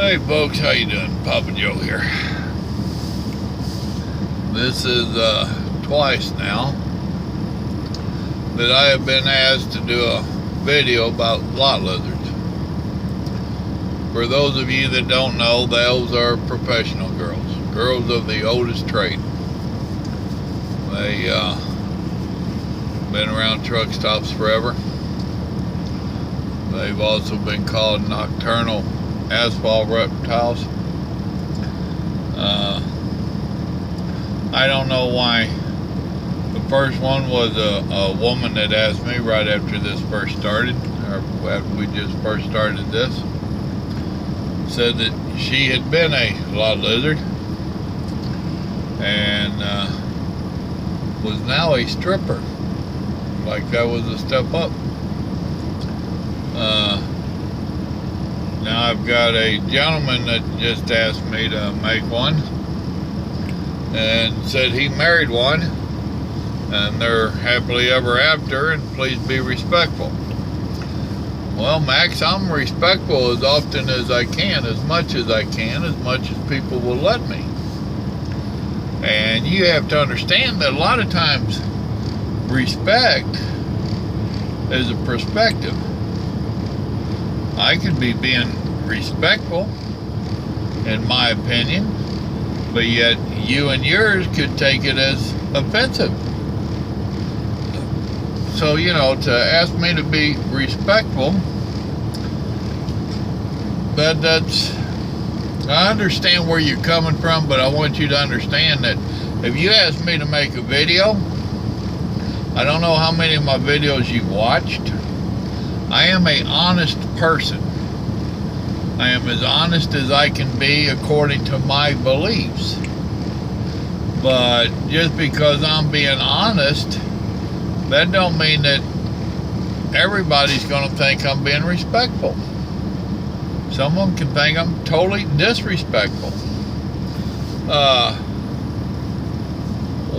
Hey folks, how you doing? Papa Joe here. This is twice now that I have been asked to do a video about lot lizards. For those of you that don't know, those are professional girls of the oldest trade. They been around truck stops forever. They've also been called nocturnal asphalt reptiles. I don't know why. The first one was a woman that asked me right after this first started, or after we just first started this, said that she had been a lot lizard and was now a stripper. Like that was a step up. Now I've got a gentleman that just asked me to make one and said he married one and they're happily ever after, and please be respectful. Well, Max, I'm respectful as often as I can, as much as I can, as much as people will let me. And you have to understand that a lot of times respect is a perspective. I could be being respectful, in my opinion, but yet you and yours could take it as offensive. So, you know, to ask me to be respectful, that's, I understand where you're coming from, but I want you to understand that if you ask me to make a video, I don't know how many of my videos you've watched. I am an honest person. I am as honest as I can be according to my beliefs. But just because I'm being honest, that don't mean that everybody's going to think I'm being respectful. Some of them can think I'm totally disrespectful.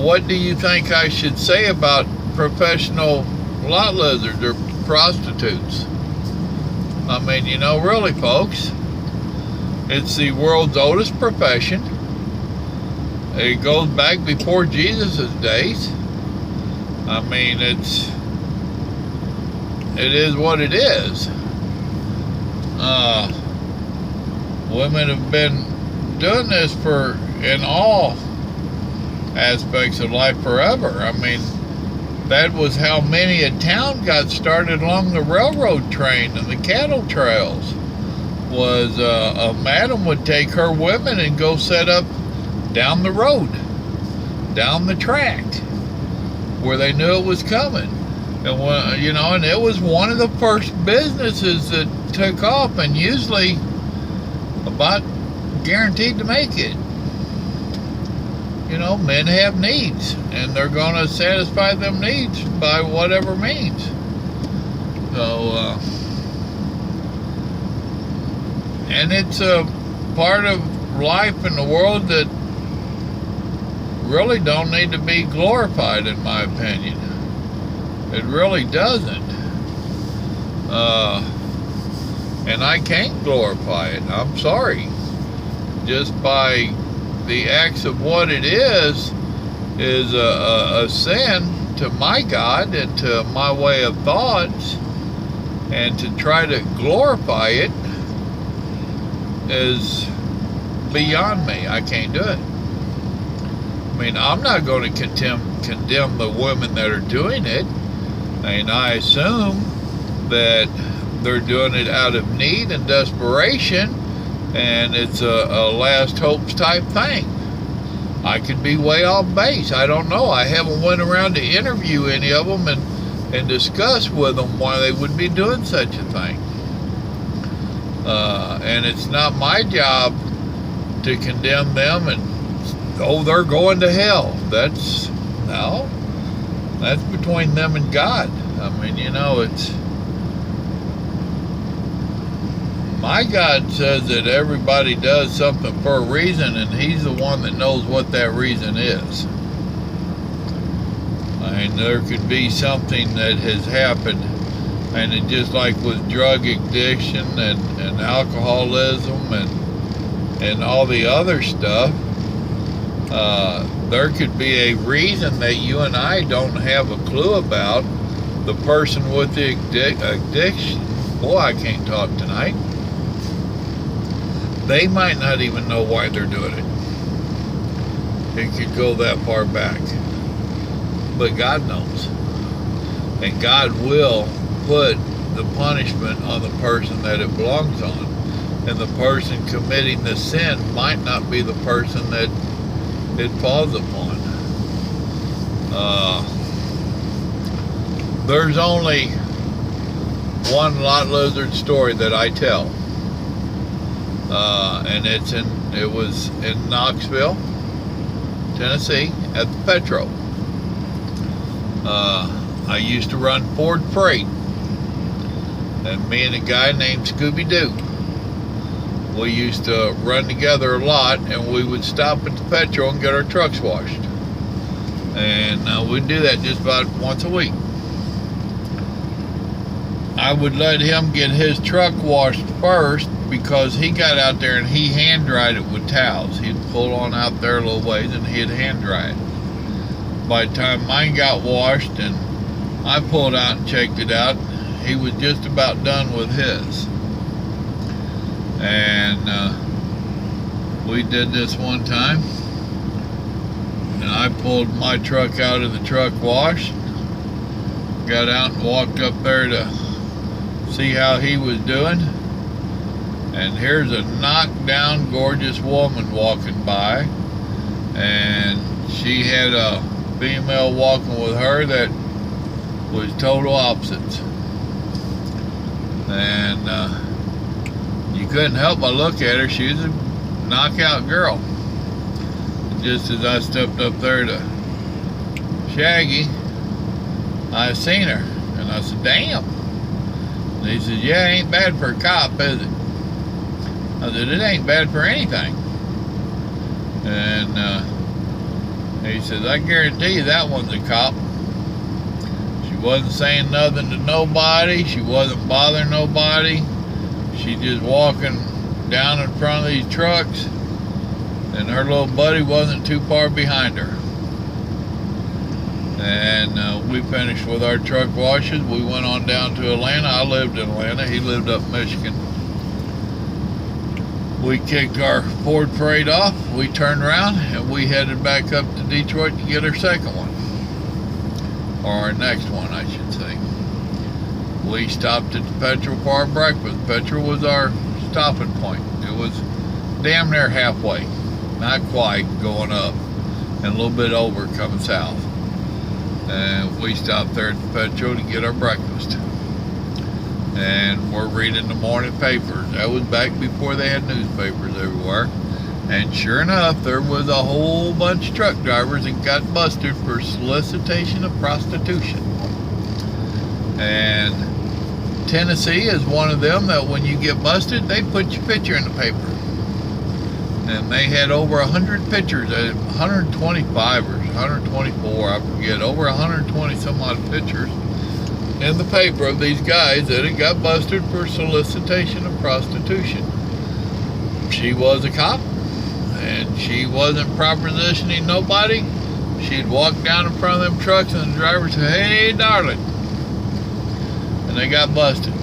What do you think I should say about professional lot lizards or prostitutes? I mean, you know, really, folks, it's the world's oldest profession. It goes back before Jesus' days. I mean, it is what it is. Women have been doing this in all aspects of life forever. I mean, that was how many a town got started along the railroad train and the cattle trails. Was a madam would take her women and go set up down the road, down the track, where they knew it was coming. And you know, and it was one of the first businesses that took off, and usually about guaranteed to make it. You know, men have needs, and they're going to satisfy them needs by whatever means. So, and it's a part of life in the world that really don't need to be glorified, in my opinion. It really doesn't. And I can't glorify it. I'm sorry. Just by the acts of what it is a sin to my God and to my way of thoughts, and to try to glorify it is beyond me. I can't do it. I mean, I'm not going to condemn the women that are doing it, and I assume that they're doing it out of need and desperation, and it's a last hopes type thing. I could be way off base. I don't know. I haven't went around to interview any of them and discuss with them why they would be doing such a thing. And it's not my job to condemn them and, oh, they're going to hell. That's between them and God. I mean, you know, my God says that everybody does something for a reason, and he's the one that knows what that reason is. I mean, there could be something that has happened, and it just like with drug addiction and alcoholism and and all the other stuff, there could be a reason that you and I don't have a clue about. The person with the addiction, boy, I can't talk tonight. They might not even know why they're doing it. It could go that far back. But God knows. And God will put the punishment on the person that it belongs on. And the person committing the sin might not be the person that it falls upon. There's only one lot lizard story that I tell, and it was in Knoxville, Tennessee, at the Petro. I used to run Ford Freight, and me and a guy named Scooby Doo, we used to run together a lot, and we would stop at the Petro and get our trucks washed. And we'd do that just about once a week. I would let him get his truck washed first because he got out there and he hand dried it with towels. He'd pull on out there a little ways and he'd hand dry it. By the time mine got washed and I pulled out and checked it out, he was just about done with his. And we did this one time, and I pulled my truck out of the truck wash, got out and walked up there to see how he was doing, and here's a knockdown gorgeous woman walking by, and she had a female walking with her that was total opposites. And you couldn't help but look at her. She was a knockout girl. And just as I stepped up there to Shaggy, I seen her, and I said, "Damn." And he said, "Yeah, it ain't bad for a cop, is it?" I said, "It ain't bad for anything." And he says, "I guarantee you that one's a cop. She wasn't saying nothing to nobody. She wasn't bothering nobody. She just walking down in front of these trucks, and her little buddy wasn't too far behind her." And we finished with our truck washes. We went on down to Atlanta. I lived in Atlanta. He lived up in Michigan. We kicked our Ford Freight off. We turned around and we headed back up to Detroit to get our second one. Or our next one, I should say. We stopped at the Petro for our breakfast. Petro was our stopping point. It was damn near halfway. Not quite going up, and a little bit over coming south. And we stopped there at the Petro to get our breakfast. And we're reading the morning papers. That was back before they had newspapers everywhere. And sure enough, there was a whole bunch of truck drivers that got busted for solicitation of prostitution. And Tennessee is one of them that when you get busted, they put your picture in the paper. And they had over 100 pictures, 125 or 124, I forget, over 120 some odd pictures in the paper of these guys that had got busted for solicitation of prostitution. She was a cop, and she wasn't propositioning nobody. She'd walk down in front of them trucks, and the driver said, "Hey, darling." And they got busted.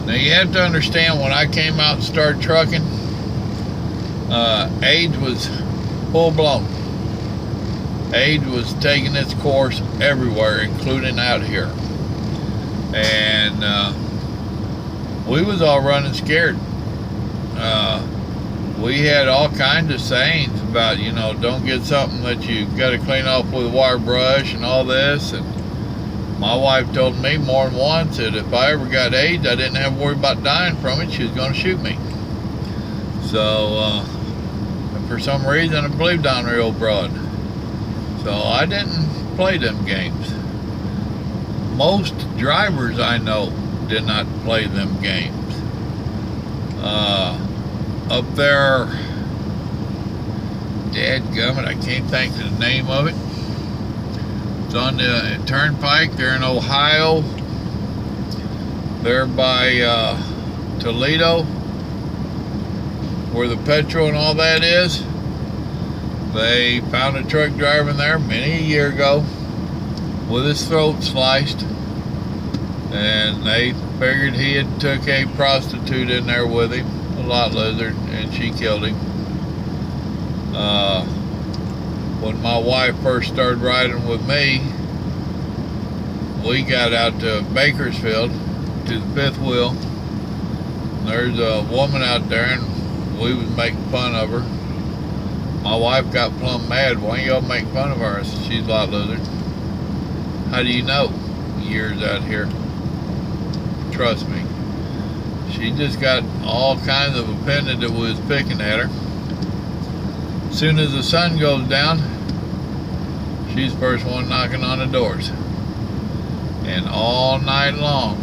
Now you have to understand, when I came out and started trucking, AIDS was full blown. AIDS was taking its course everywhere, including out here. And we was all running scared. We had all kinds of sayings about, you know, don't get something that you got to clean off with a wire brush and all this. And my wife told me more than once that if I ever got AIDS, I didn't have to worry about dying from it. She was going to shoot me. So, for some reason, I believed on real broad. So I didn't play them games. Most drivers I know did not play them games. Up there, dadgummit, I can't think of the name of it. It's on the turnpike there in Ohio. There by Toledo. where the petrol and all that is, they found a truck driver in there many a year ago with his throat sliced, and they figured he had took a prostitute in there with him, a lot lizard, and she killed him. When my wife first started riding with me, we got out to Bakersfield to the fifth wheel. There's a woman out there, and we was making fun of her. My wife got plumb mad. Why y'all make fun of her? I said, she's a lot lizard. How do you know? Years out here. Trust me. She just got all kinds of opinion that was picking at her. As soon as the sun goes down, she's the first one knocking on the doors. And all night long,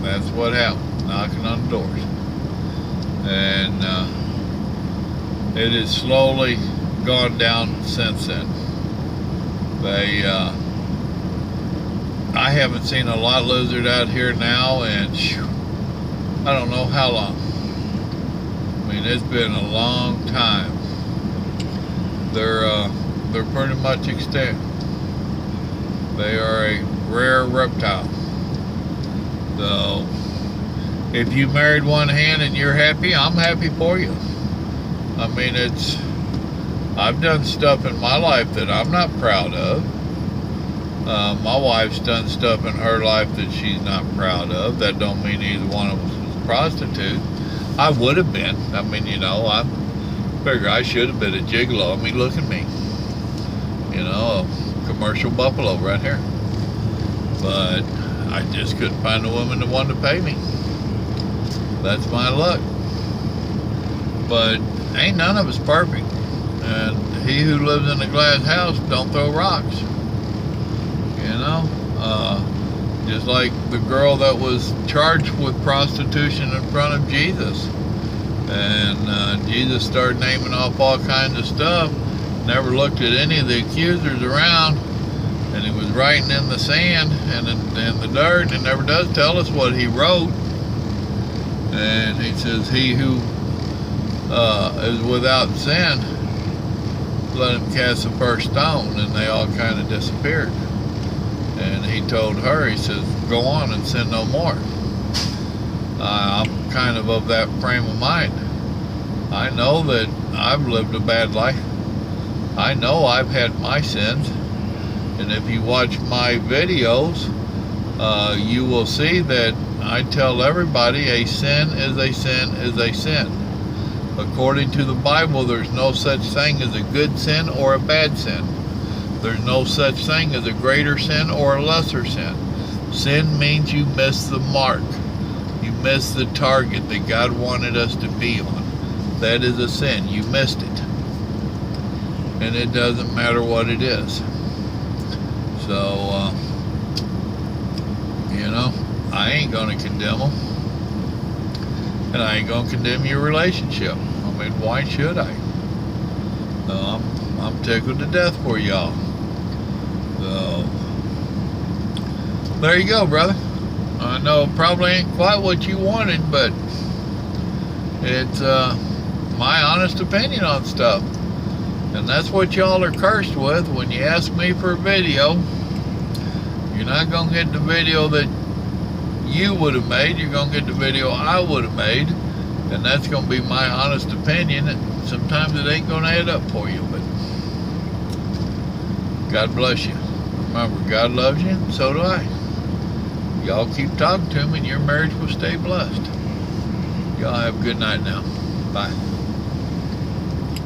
that's what happened, knocking on the doors. And it has slowly gone down since then. I haven't seen a lot lizard out here now, and I don't know how long. I mean, it's been a long time. They're pretty much extinct. They are a rare reptile. So if you married one hen and you're happy, I'm happy for you. I mean, I've done stuff in my life that I'm not proud of. My wife's done stuff in her life that she's not proud of. That don't mean either one of us was a prostitute. I would have been. I mean, you know, I figure I should have been a gigolo. I mean, look at me. You know, a commercial buffalo right here. But I just couldn't find a woman that wanted to pay me. That's my luck. But ain't none of us perfect. And he who lives in a glass house don't throw rocks. You know? Just like the girl that was charged with prostitution in front of Jesus. And Jesus started naming off all kinds of stuff. Never looked at any of the accusers around. And he was writing in the sand and in the dirt, and never does tell us what he wrote. And he says, he who is without sin, let him cast the first stone. And they all kind of disappeared. And he told her, he says, go on and sin no more. I'm kind of that frame of mind. I know that I've lived a bad life. I know I've had my sins. And if you watch my videos, you will see that I tell everybody a sin is a sin is a sin. According to the Bible, there's no such thing as a good sin or a bad sin. There's no such thing as a greater sin or a lesser sin. Sin means you miss the mark. You miss the target that God wanted us to be on. That is a sin. You missed it. And it doesn't matter what it is. So, you know, I ain't going to condemn them. And I ain't going to condemn your relationship. I mean, why should I? I'm tickled to death for y'all. So, there you go, brother. I know it probably ain't quite what you wanted, but it's my honest opinion on stuff. And that's what y'all are cursed with. When you ask me for a video, you're not going to get the video that you would have made. You're going to get the video I would have made. And that's going to be my honest opinion. And sometimes it ain't going to add up for you. But God bless you. Remember, God loves you, and so do I. Y'all keep talking to him, and your marriage will stay blessed. Y'all have a good night now. Bye.